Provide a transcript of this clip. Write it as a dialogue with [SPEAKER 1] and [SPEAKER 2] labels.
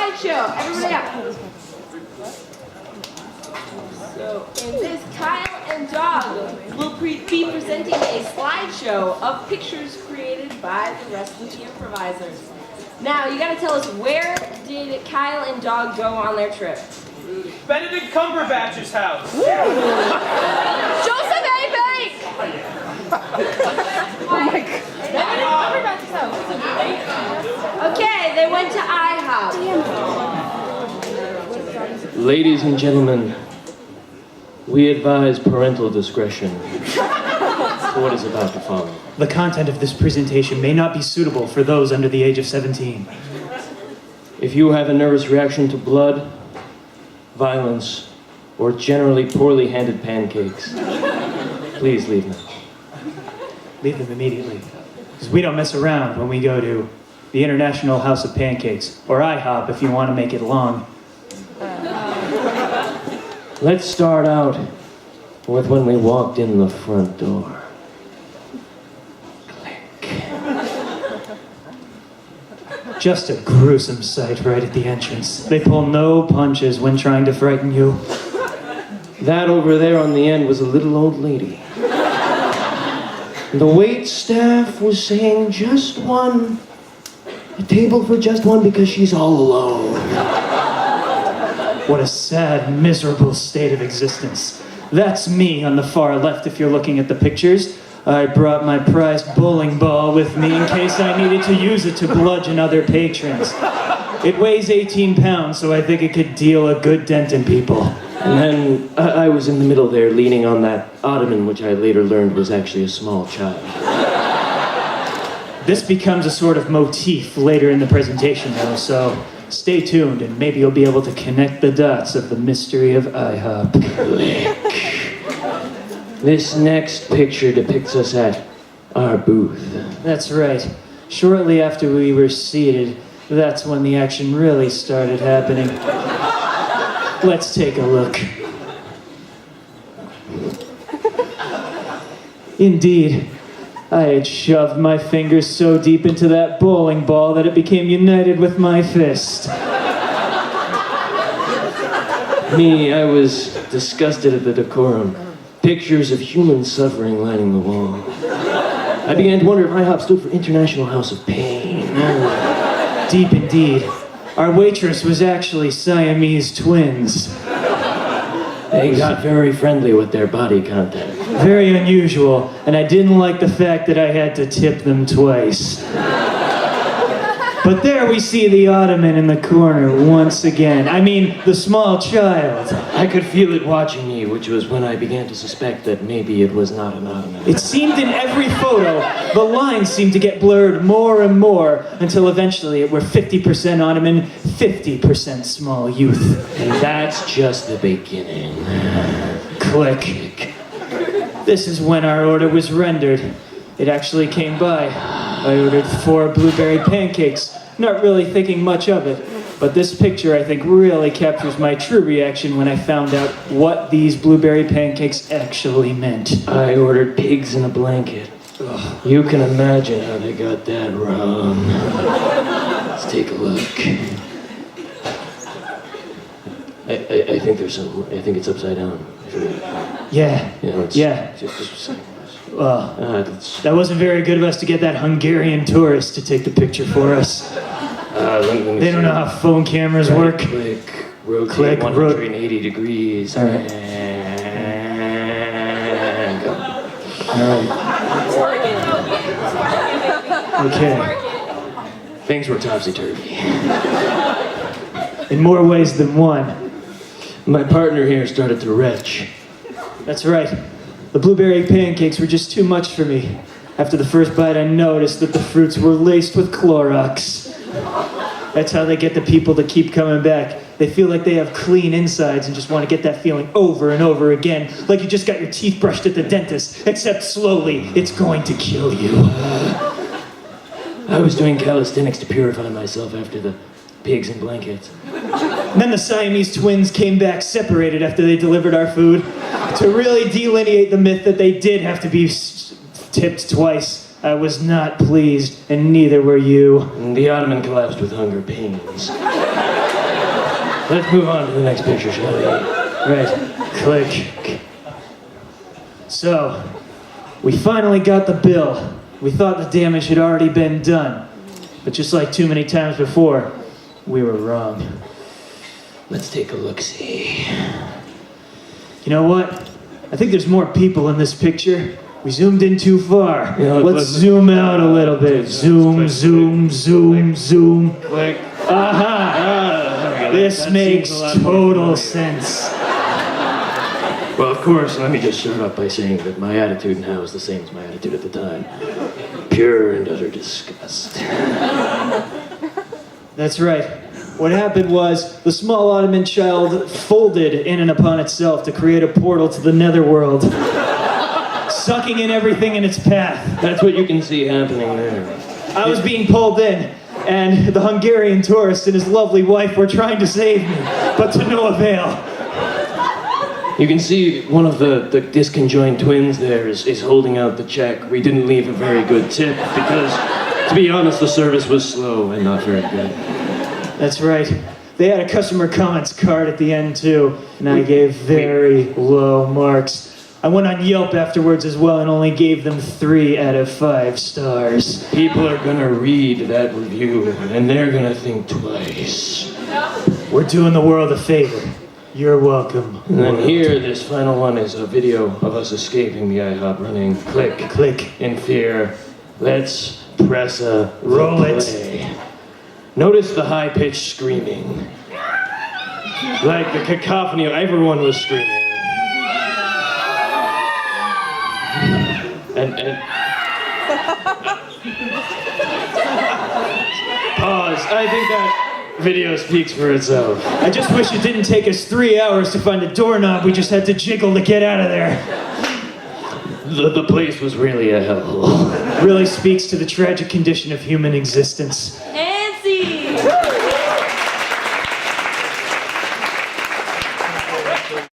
[SPEAKER 1] Slideshow. Everybody up. So, in this, Kyle and Dog will be presenting a slideshow of pictures created by the rest of the improvisers. Now, you gotta tell us, where did Kyle and Dog go on their trip?
[SPEAKER 2] Benedict Cumberbatch's house.
[SPEAKER 1] Joseph A. Bank! Benedict Cumberbatch's house. Okay, they went to IHOP.
[SPEAKER 3] Ladies and gentlemen, we advise parental discretion for what is about to follow.
[SPEAKER 4] The content of this presentation may not be suitable for those under the age of 17.
[SPEAKER 3] If you have a nervous reaction to blood, violence, or generally poorly handed pancakes, please leave now.
[SPEAKER 4] Leave them immediately. Because we don't mess around when we go to the International House of Pancakes, or IHOP if you want to make it long.
[SPEAKER 3] Let's start out with when we walked in the front door.
[SPEAKER 4] Just a gruesome sight right at the entrance. They pull no punches when trying to frighten you.
[SPEAKER 3] That over there on the end was a little old lady. The wait staff was saying just one. A table for just one because she's all alone.
[SPEAKER 4] What a sad, miserable state of existence. That's me on the far left if you're looking at the pictures. I brought my prized bowling ball with me in case I needed to use it to bludgeon other patrons. It weighs 18 pounds, so I think it could deal a good dent in people.
[SPEAKER 3] And then I was in the middle there leaning on that ottoman, which I later learned was actually a small child.
[SPEAKER 4] This becomes a sort of motif later in the presentation, though, so stay tuned and maybe you'll be able to connect the dots of the mystery of IHOP.
[SPEAKER 3] Click. This next picture depicts us at our booth.
[SPEAKER 4] That's right. Shortly after we were seated, that's when the action really started happening. Let's take a look. Indeed, I had shoved my fingers so deep into that bowling ball that it became united with my fist.
[SPEAKER 3] Me, I was disgusted at the decorum. Pictures of human suffering lining the wall. I began to wonder if IHOP stood for International House of Pain.
[SPEAKER 4] Deep indeed. Our waitress was actually Siamese twins.
[SPEAKER 3] They got very friendly with their body contact.
[SPEAKER 4] Very unusual, and I didn't like the fact that I had to tip them twice. But there we see the ottoman in the corner once again. I mean, the small child.
[SPEAKER 3] I could feel it watching me, which was when I began to suspect that maybe it was not an ottoman.
[SPEAKER 4] It seemed in every photo, the lines seemed to get blurred more and more until eventually it were 50% ottoman, 50% small youth.
[SPEAKER 3] And that's just the beginning.
[SPEAKER 4] Click. This is when our order was rendered. It actually came by. I ordered 4 blueberry pancakes, not really thinking much of it. But this picture, I think, really captures my true reaction when I found out what these blueberry pancakes actually meant.
[SPEAKER 3] I ordered pigs in a blanket. Ugh. You can imagine how they got that wrong. Let's take a look. I think there's some. I think it's upside down.
[SPEAKER 4] Yeah.
[SPEAKER 3] Yeah. Just a second.
[SPEAKER 4] Well, that wasn't very good of us to get that Hungarian tourist to take the picture for us. They don't know how phone cameras work.
[SPEAKER 3] Click, rotate 180 degrees.
[SPEAKER 4] All right.
[SPEAKER 3] And go.
[SPEAKER 4] All right. Okay.
[SPEAKER 3] Things were topsy-turvy.
[SPEAKER 4] In more ways than one.
[SPEAKER 3] My partner here started to retch.
[SPEAKER 4] That's right. The blueberry pancakes were just too much for me. After the first bite, I noticed that the fruits were laced with Clorox. That's how they get the people to keep coming back. They feel like they have clean insides and just want to get that feeling over and over again, like you just got your teeth brushed at the dentist, except slowly, it's going to kill you.
[SPEAKER 3] I was doing calisthenics to purify myself after the pigs and blankets.
[SPEAKER 4] And then the Siamese twins came back separated after they delivered our food to really delineate the myth that they did have to be tipped twice. I was not pleased, and neither were you.
[SPEAKER 3] The ottoman collapsed with hunger pains. Let's move on to the next picture, shall we?
[SPEAKER 4] Right. Click. So, we finally got the bill. We thought the damage had already been done. But just like too many times before, we were wrong.
[SPEAKER 3] Let's take a look-see.
[SPEAKER 4] You know what? I think there's more people in this picture. We zoomed in too far.
[SPEAKER 3] You know,
[SPEAKER 4] Let's zoom out a little bit. Zoom, zoom, zoom, zoom.
[SPEAKER 3] Click.
[SPEAKER 4] Aha! This makes total sense.
[SPEAKER 3] Well, of course, let me just start off by saying that my attitude now is the same as my attitude at the time. Pure and utter disgust.
[SPEAKER 4] That's right. What happened was the small Ottoman child folded in and upon itself to create a portal to the netherworld, sucking in everything in its path.
[SPEAKER 3] That's what you can see happening there.
[SPEAKER 4] I was being pulled in, and the Hungarian tourist and his lovely wife were trying to save me, but to no avail.
[SPEAKER 3] You can see one of the disconjoined twins there is holding out the check. We didn't leave a very good tip because, to be honest, the service was slow and not very good.
[SPEAKER 4] That's right. They had a customer comments card at the end too, and I gave very low marks. I went on Yelp afterwards as well and only gave them 3 out of 5 stars.
[SPEAKER 3] People are gonna read that review and they're gonna think twice.
[SPEAKER 4] We're doing the world a favor. You're welcome.
[SPEAKER 3] And then here, this final one is a video of us escaping the IHOP running click in fear. Let's press a
[SPEAKER 4] Roll it.
[SPEAKER 3] play. Notice the high-pitched screaming. Like the cacophony of everyone was screaming. And pause. I think that video speaks for itself.
[SPEAKER 4] I just wish it didn't take us 3 hours to find a doorknob we just had to jiggle to get out of there.
[SPEAKER 3] The place was really a hellhole.
[SPEAKER 4] Really speaks to the tragic condition of human existence.
[SPEAKER 1] And